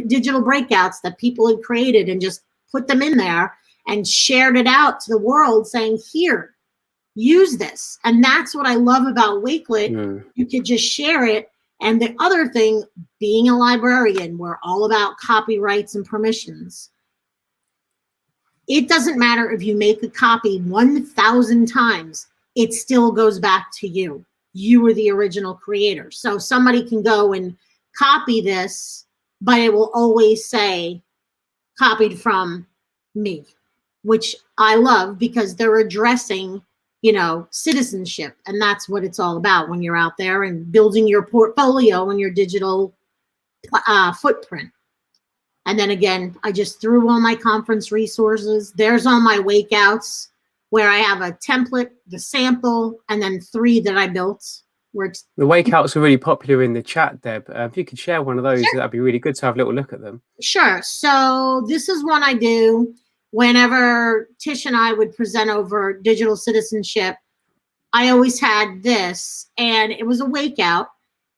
digital breakouts that people had created and just put them in there and shared it out to the world saying, here, use this. And that's what I love about Wakelet. You could just share it. And the other thing, being a librarian, we're all about copyrights and permissions. It doesn't matter if you make a copy 1,000 times, it still goes back to you. You were the original creator. So somebody can go and copy this, but it will always say copied from me, which I love because they're addressing, citizenship. And that's what it's all about when you're out there and building your portfolio and your digital footprint. And then again, I just threw all my conference resources. There's all my wakeouts where I have a template, the sample, and then 3 that I built. The wakeouts are really popular in the chat, Deb. If you could share one of those, that'd be really good to have a little look at them. Sure. So this is one I do whenever Tish and I would present over digital citizenship. I always had this, and it was a wakeout.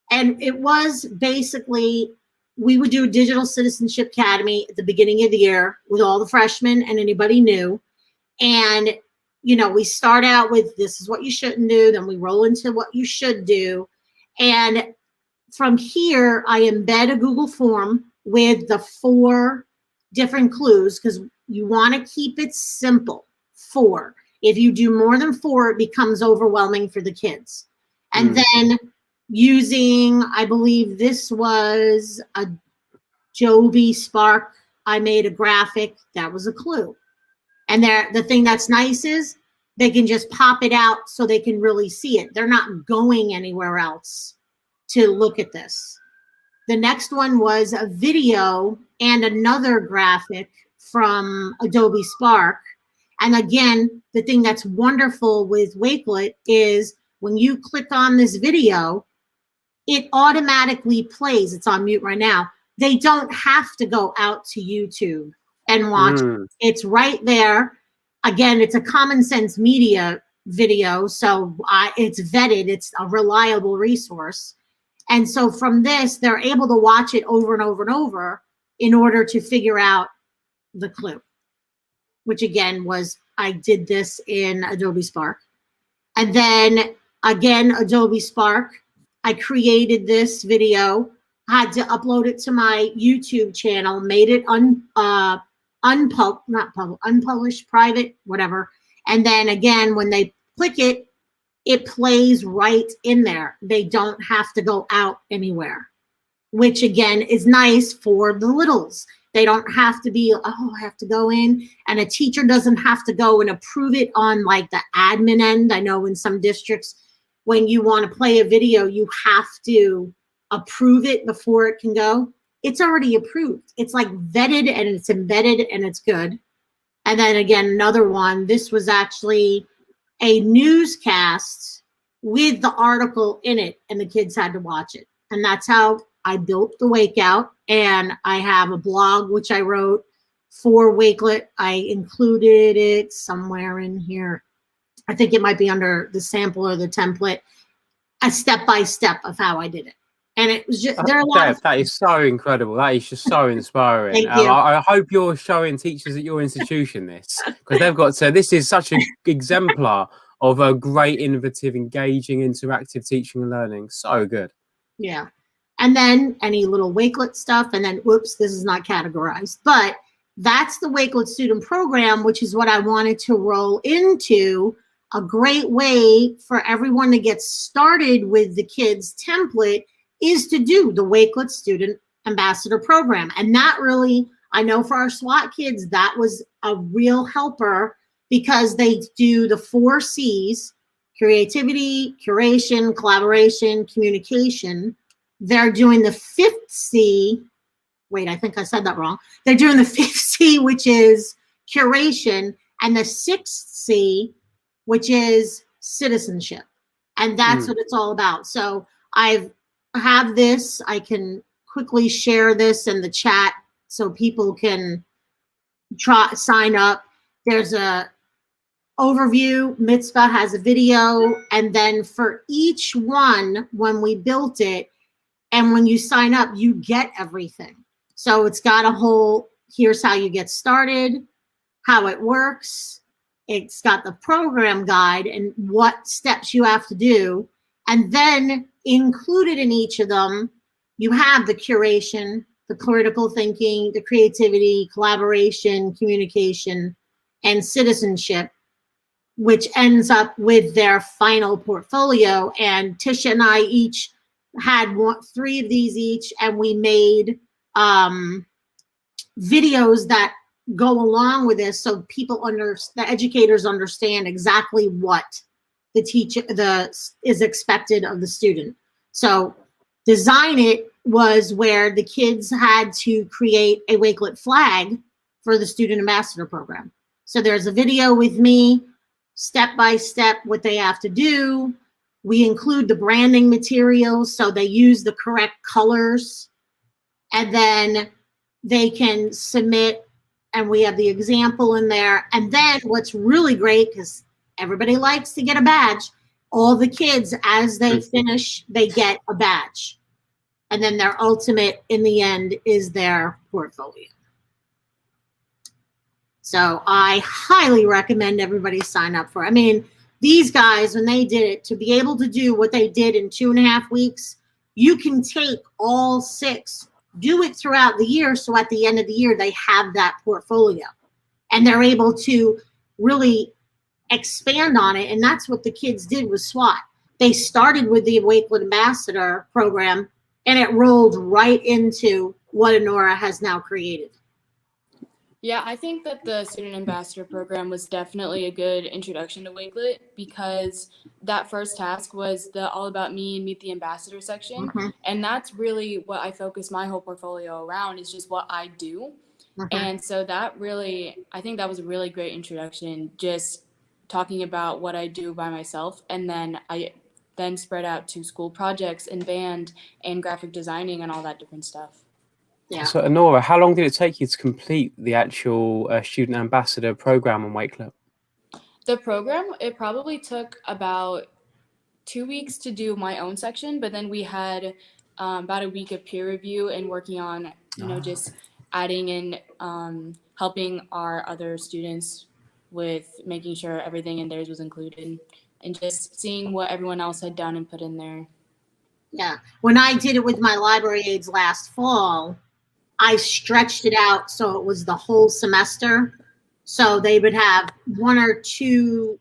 And it was basically, we would do a Digital Citizenship Academy at the beginning of the year with all the freshmen and anybody new. And, we start out with this is what you shouldn't do. Then we roll into what you should do. And from here, I embed a Google form with the 4 different clues because you want to keep it simple. 4. If you do more than 4, it becomes overwhelming for the kids. And then using, I believe this was Adobe Spark, I made a graphic that was a clue. And the thing that's nice is they can just pop it out so they can really see it. They're not going anywhere else to look at this. The next one was a video and another graphic from Adobe Spark. And again, the thing that's wonderful with Wakelet is when you click on this video, it automatically plays. It's on mute right now. They don't have to go out to YouTube and watch it. It's right there. Again, it's a Common Sense Media video, so it's vetted. It's a reliable resource. And so from this, they're able to watch it over and over and over in order to figure out the clue, which again was, I did this in Adobe Spark. And then again, Adobe Spark, I created this video, had to upload it to my YouTube channel, made it unpublished, private, whatever. And then again, when they click it, it plays right in there. They don't have to go out anywhere, which again is nice for the littles. They don't have to be, oh, I have to go in, and a teacher doesn't have to go and approve it on like the admin end. I know in some districts, when you want to play a video, you have to approve it before it can go. It's already approved. It's like vetted and it's embedded and it's good. And then again, another one, this was actually a newscast with the article in it, and the kids had to watch it. And that's how I built the Wakeout. And I have a blog, which I wrote for Wakelet. I included it somewhere in here. I think it might be under the sample or the template, a step-by-step of how I did it. And it was just, there are a lot of, that is so incredible. That is just so inspiring. Thank you. I hope you're showing teachers at your institution this, because they've got to, this is such an exemplar of a great, innovative, engaging, interactive teaching and learning. So good. Yeah. And then any little Wakelet stuff, and then, whoops, this is not categorized. But that's the Wakelet student program, which is what I wanted to roll into. A great way for everyone to get started with the kids' template is to do the Wakelet Student Ambassador Program. And that really, I know for our SWAT kids, that was a real helper because they do the 4 C's: creativity, curation, collaboration, communication. They're doing the 5th C. Wait, I think I said that wrong. They're doing the 5th C, which is curation, and the 6th C, which is citizenship. And that's what it's all about. So I have this. I can quickly share this in the chat so people can sign up. There's a overview. Mitzvah has a video. And then for each one, when we built it, and when you sign up, you get everything. So it's got a whole, here's how you get started, how it works. It's got the program guide and what steps you have to do. And then included in each of them, you have the curation, the critical thinking, the creativity, collaboration, communication, and citizenship, which ends up with their final portfolio. And Tisha and I each had 3 of these each, and we made videos that go along with this so people the educators understand exactly what the teacher is expected of the student. So Design It was where the kids had to create a Wakelet flag for the Student Ambassador Program. So there's a video with me, step by step, what they have to do. We include the branding materials, so they use the correct colors, and then they can submit, and we have the example in there. And then what's really great, because everybody likes to get a badge, all the kids, as they finish, they get a badge. And then their ultimate, in the end, is their portfolio. So I highly recommend everybody sign up for it. I mean, these guys, when they did it, to be able to do what they did in 2.5 weeks, you can take all 6, do it throughout the year. So at the end of the year, they have that portfolio and they're able to really expand on it. And that's what the kids did with SWAT. They started with the Wakelet Ambassador Program, and it rolled right into what Anora has now created. Yeah, I think that the Student Ambassador Program was definitely a good introduction to Wakelet, because that first task was the All About Me and Meet the Ambassador section. And that's really what I focus my whole portfolio around, is just what I do. And so that really, I think that was a really great introduction, just talking about what I do by myself. And then I then spread out to school projects and band and graphic designing and all that different stuff. Yeah. So, Anora, how long did it take you to complete the actual Student Ambassador Program on Wakelet? The program, it probably took about 2 weeks to do my own section, but then we had about a week of peer review and working on, just adding in, helping our other students with making sure everything in theirs was included, and just seeing what everyone else had done and put in there. Yeah. When I did it with my library aides last fall, I stretched it out so it was the whole semester. So they would have 1 or 2,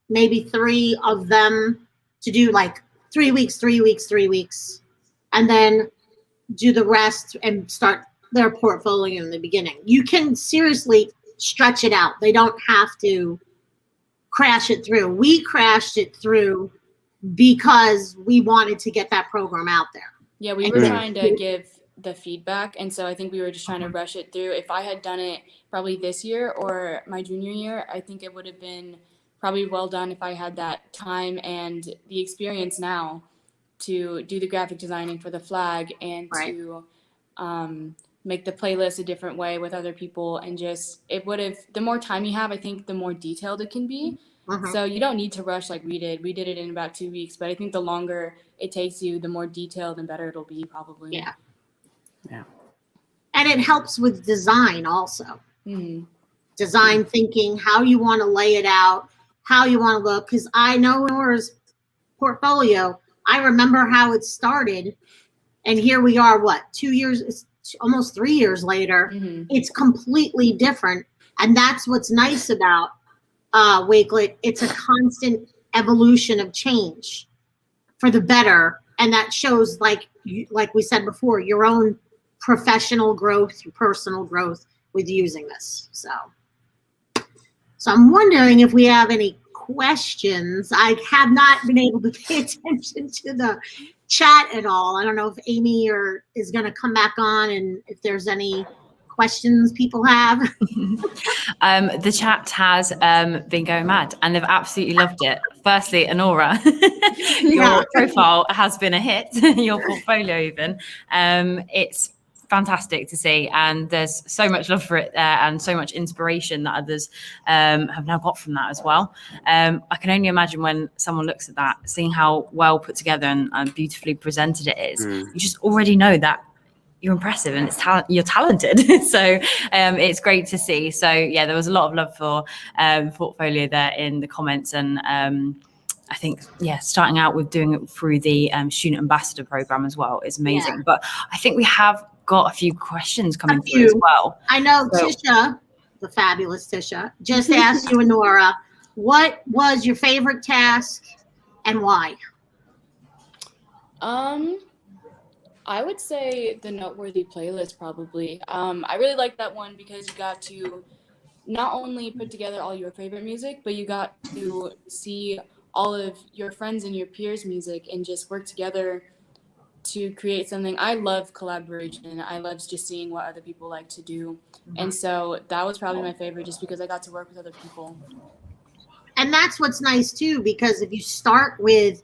maybe 3 of them to do like 3 weeks, 3 weeks, 3 weeks, and then do the rest and start their portfolio in the beginning. You can seriously stretch it out. They don't have to crash it through. We crashed it through because we wanted to get that program out there. Yeah, we were trying to give the feedback, and so I think we were just trying to rush it through. If I had done it probably this year or my junior year, I think it would have been probably well done if I had that time and the experience now to do the graphic designing for the flag and to make the playlist a different way with other people. And just, it would have, the more time you have, I think the more detailed it can be. So you don't need to rush like we did. We did it in about 2 weeks, but I think the longer it takes you, the more detailed and better it'll be probably. Yeah. Yeah. And it helps with design also. Design thinking, how you want to lay it out. how you want to look, because I know Nora's portfolio. I remember how it started, and here we are. What, 2 years? It's almost 3 years later. Mm-hmm. It's completely different, and that's what's nice about Wakelet. It's a constant evolution of change for the better, and that shows, like we said before, your own professional growth, your personal growth with using this. So I'm wondering if we have any questions. I have not been able to pay attention to the chat at all. I don't know if Amy is going to come back on, and if there's any questions people have. The chat has been going mad, and they've absolutely loved it. Firstly, Anora, your profile has been a hit, your portfolio even. It's fantastic to see, and there's so much love for it there, and so much inspiration that others have now got from that as well. I can only imagine when someone looks at that, seeing how well put together and beautifully presented it is, you just already know that you're impressive and you're talented. So it's great to see. So yeah, there was a lot of love for portfolio there in the comments, and I think, yeah, starting out with doing it through the student ambassador program as well is amazing. Yeah. But I think we have got a few questions coming through as well. I know Tisha, the fabulous Tisha, just asked you, Anora, what was your favorite task and why? I would say the Noteworthy playlist probably. I really liked that one because you got to not only put together all your favorite music, but you got to see all of your friends and your peers' music and just work together to create something. I love collaboration. I love just seeing what other people like to do. And so that was probably my favorite, just because I got to work with other people. And that's what's nice too, because if you start with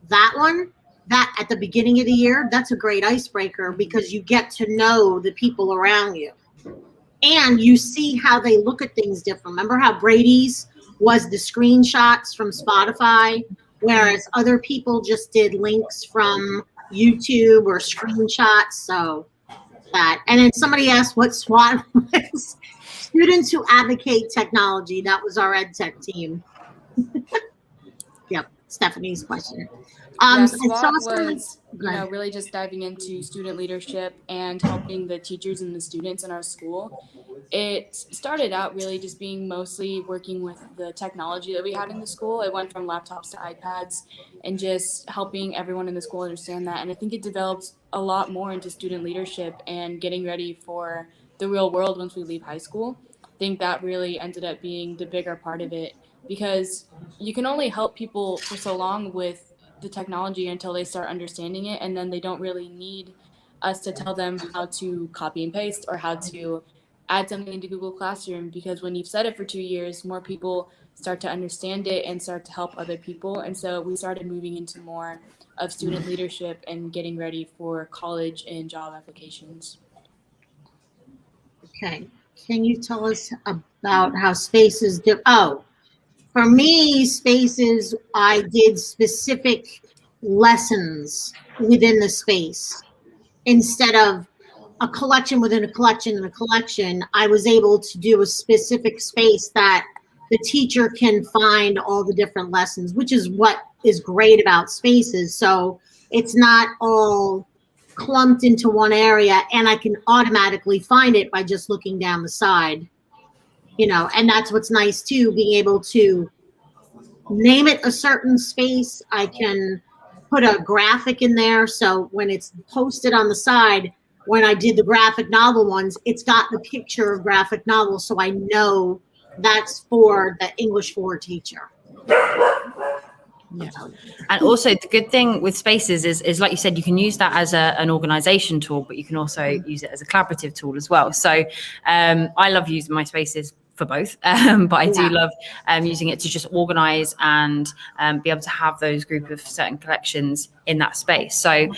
that one, that at the beginning of the year, that's a great icebreaker, because you get to know the people around you and you see how they look at things different. Remember how Brady's was the screenshots from Spotify, whereas other people just did links from YouTube or screenshots. So that, and then somebody asked what SWAT was. Students who advocate technology. That was our ed tech team. Yep, Stephanie's question. SWAT was, really just diving into student leadership and helping the teachers and the students in our school. It started out really just being mostly working with the technology that we had in the school. It went from laptops to iPads and just helping everyone in the school understand that. And I think it developed a lot more into student leadership and getting ready for the real world once we leave high school. I think that really ended up being the bigger part of it, because you can only help people for so long with the technology until they start understanding it, and then they don't really need us to tell them how to copy and paste or how to add something into Google Classroom, because when you've said it for 2 years, more people start to understand it and start to help other people. And so we started moving into more of student leadership and getting ready for college and job applications. Okay, can you tell us about how Spaces do? Oh, for me, Spaces, I did specific lessons within the space. Instead of a collection within a collection and a collection, I was able to do a specific space that the teacher can find all the different lessons, which is what is great about Spaces. So it's not all clumped into one area, and I can automatically find it by just looking down the side. And that's what's nice too, being able to name it a certain space. I can put a graphic in there, so when it's posted on the side, when I did the graphic novel ones, it's got the picture of graphic novel, so I know that's for the English 4 teacher. Yeah. And also the good thing with Spaces is like you said, you can use that as an organization tool, but you can also use it as a collaborative tool as well. So I love using my Spaces for both, but I do love using it to just organize and be able to have those group of certain collections in that space. So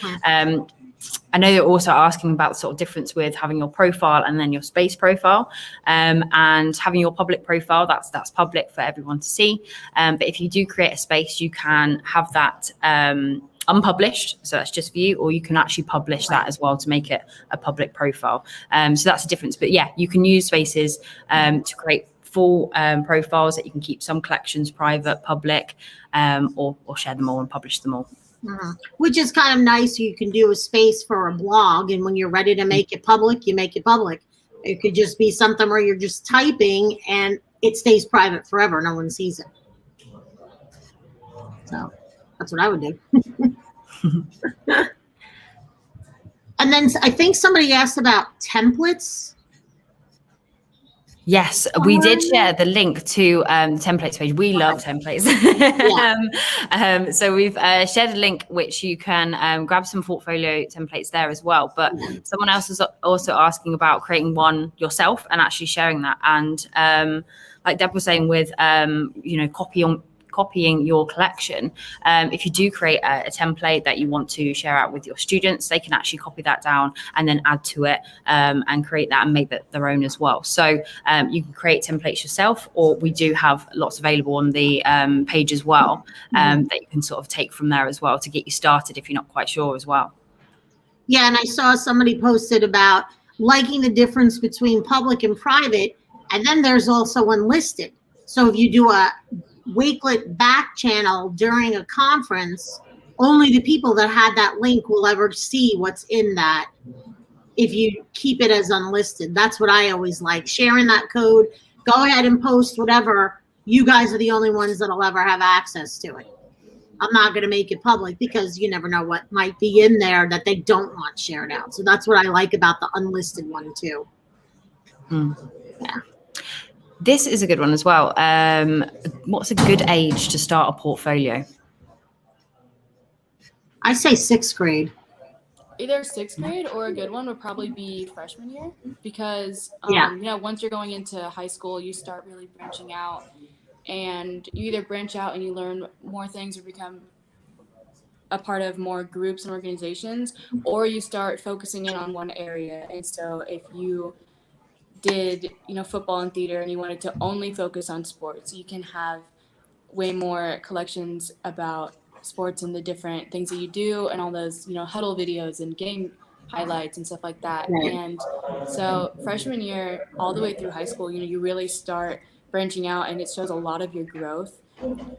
I know you're also asking about the sort of difference with having your profile and then your space profile, and having your public profile, that's public for everyone to see. But if you do create a space, you can have that unpublished, so that's just for you, or you can actually publish that as well to make it a public profile. So that's a difference. But yeah, you can use Spaces to create full profiles that you can keep some collections private, public, or share them all and publish them all. Which is kind of nice. You can do a space for a blog, and when you're ready to make it public, you make it public. It could just be something where you're just typing and it stays private forever. No one sees it. So that's what I would do. And then I think somebody asked about templates. Yes, we did share the link to the templates page. We love templates. So we've shared a link which you can grab some portfolio templates there as well. But someone else is also asking about creating one yourself and actually sharing that. And like Deb was saying with, copying your collection, if you do create a template that you want to share out with your students, they can actually copy that down and then add to it and create that and make that their own as well. So you can create templates yourself, or we do have lots available on the page as well that you can sort of take from there as well to get you started if you're not quite sure as well. Yeah, and I saw somebody posted about liking the difference between public and private, and then there's also unlisted. So if you do a Wakelet back channel during a conference, only the people that had that link will ever see what's in that. If you keep it as unlisted, that's what I always like, sharing that code. Go ahead and post whatever. You guys are the only ones that'll ever have access to it. I'm not going to make it public because you never know what might be in there that they don't want shared out. So that's what I like about the unlisted one too. Yeah. This is a good one as well. What's a good age to start a portfolio? I say 6th grade. Either 6th grade or a good one would probably be freshman year, because once you're going into high school, you start really branching out, and you either branch out and you learn more things or become a part of more groups and organizations, or you start focusing in on one area. And so if you did football and theater and you wanted to only focus on sports, you can have way more collections about sports and the different things that you do and all those huddle videos and game highlights and stuff like that. And so freshman year all the way through high school, you really start branching out, and it shows a lot of your growth.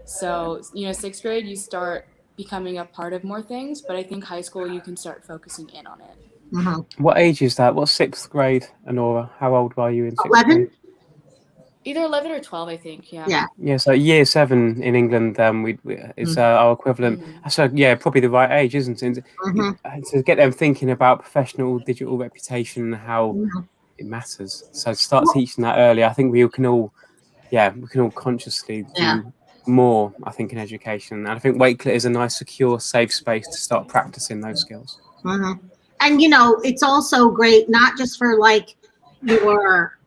So 6th grade you start becoming a part of more things, but I think high school you can start focusing in on it. What age is that? What's 6th grade, Anora? How old were you in 6th 11? grade? Either 11 or 12, I think. Yeah. So year 7 in England is our equivalent. So probably the right age, isn't it? To get them thinking about professional digital reputation and how it matters. So start teaching that early. I think we can all consciously do more, I think, in education. And I think Wakelet is a nice, secure, safe space to start practicing those skills. And it's also great not just for like your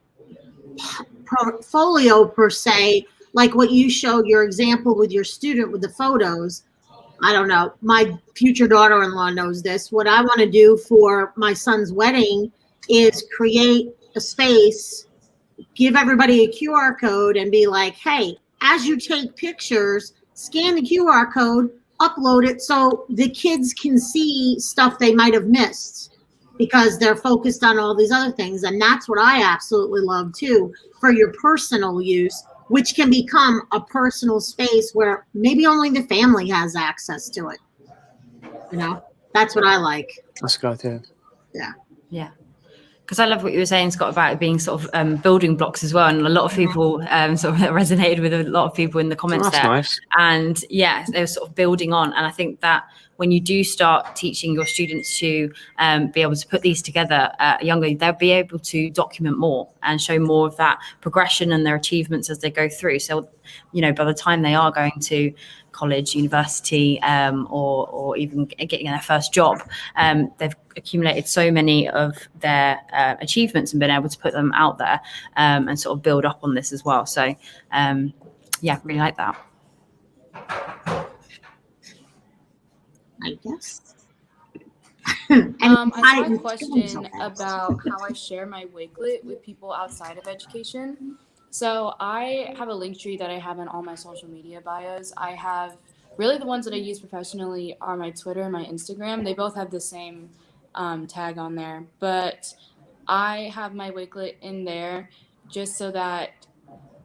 portfolio per se, like what you showed, your example with your student with the photos. I don't know, my future daughter-in-law knows this. What I want to do for my son's wedding is create a space, give everybody a QR code and be like, hey, as you take pictures, scan the QR code, upload it so the kids can see stuff they might have missed because they're focused on all these other things. And that's what I absolutely love too, for your personal use, which can become a personal space where maybe only the family has access to it. That's what I like. That's a good idea. Yeah. Because I love what you were saying, Scott, about it being sort of building blocks as well. And a lot of people sort of resonated with a lot of people in the comments there. Nice. And they're sort of building on. And I think that when you do start teaching your students to be able to put these together at a younger age, they'll be able to document more and show more of that progression and their achievements as they go through. So, by the time they are going to college, university, or even getting their first job, they've accumulated so many of their achievements and been able to put them out there and sort of build up on this as well. So, really like that. I guess. I saw a question about how I share my Wakelet with people outside of education. So I have a link tree that I have in all my social media bios. I have really the ones that I use professionally are my Twitter and my Instagram. They both have the same tag on there, but I have my Wakelet in there just so that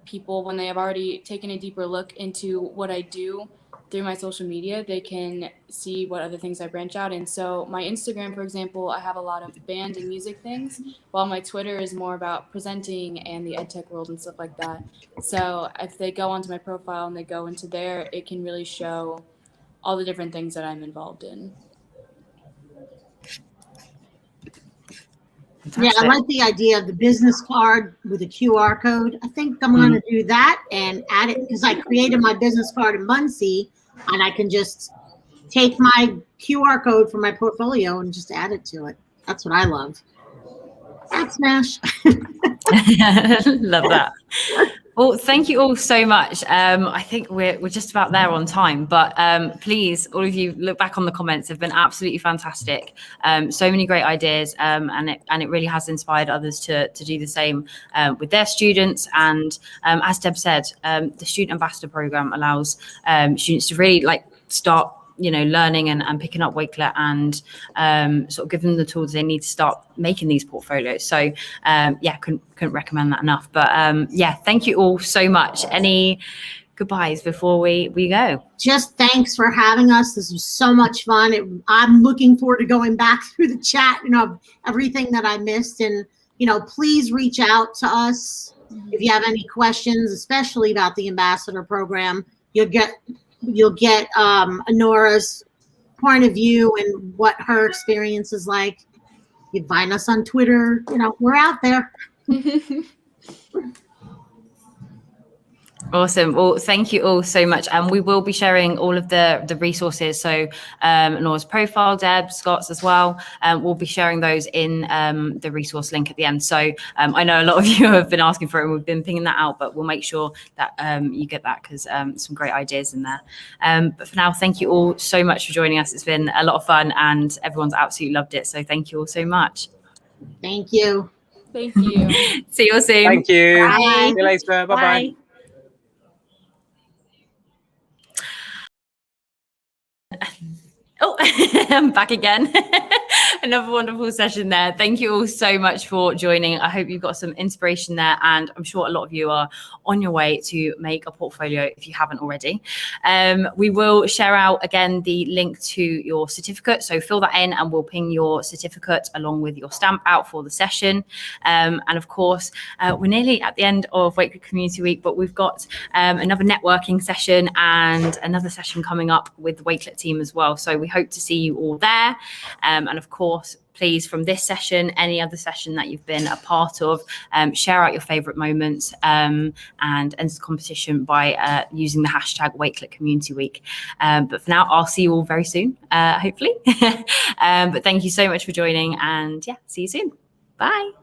people, when they have already taken a deeper look into what I do through my social media, they can see what other things I branch out in. So my Instagram, for example, I have a lot of band and music things, while my Twitter is more about presenting and the edtech world and stuff like that. So if they go onto my profile and they go into there, it can really show all the different things that I'm involved in. Yeah, I like the idea of the business card with a QR code. I think I'm going to do that and add it, because I created my business card in Muncie, and I can just take my QR code from my portfolio and just add it to it. That's what I love. That's Smash. Love that. Well, thank you all so much. I think we're just about there on time, but please, all of you, look back on the comments. They've been absolutely fantastic. So many great ideas, and it really has inspired others to do the same with their students. And as Deb said, the Student Ambassador Program allows students to really start learning and picking up Wakelet, and sort of give them the tools they need to start making these portfolios. So couldn't recommend that enough. But thank you all so much. Any goodbyes before we go? Just thanks for having us. This was so much fun. I'm looking forward to going back through the chat, everything that I missed. And, please reach out to us if you have any questions, especially about the ambassador program. You'll get Anora's point of view and what her experience is like. You can find us on Twitter. We're out there. Awesome. Well, thank you all so much. And we will be sharing all of the resources. So Nora's profile, Deb, Scott's as well. We'll be sharing those in the resource link at the end. So I know a lot of you have been asking for it, and we've been pinging that out, but we'll make sure that you get that, because some great ideas in there. But for now, thank you all so much for joining us. It's been a lot of fun, and everyone's absolutely loved it. So thank you all so much. Thank you. Thank you. See you all soon. Thank you. Bye. See you later. Bye-bye. Bye. Oh, I'm back again. Another wonderful session there. Thank you all so much for joining. I hope you've got some inspiration there, and I'm sure a lot of you are on your way to make a portfolio if you haven't already. We will share out again the link to your certificate, so fill that in and we'll ping your certificate along with your stamp out for the session. And of course, we're nearly at the end of Wakelet Community Week, but we've got another networking session and another session coming up with the Wakelet team as well. So we hope to see you all there. And of course, please, from this session, any other session that you've been a part of, share out your favorite moments and enter the competition by using the hashtag Wakelet Community Week. But for now, I'll see you all very soon, hopefully. But thank you so much for joining, and see you soon. Bye.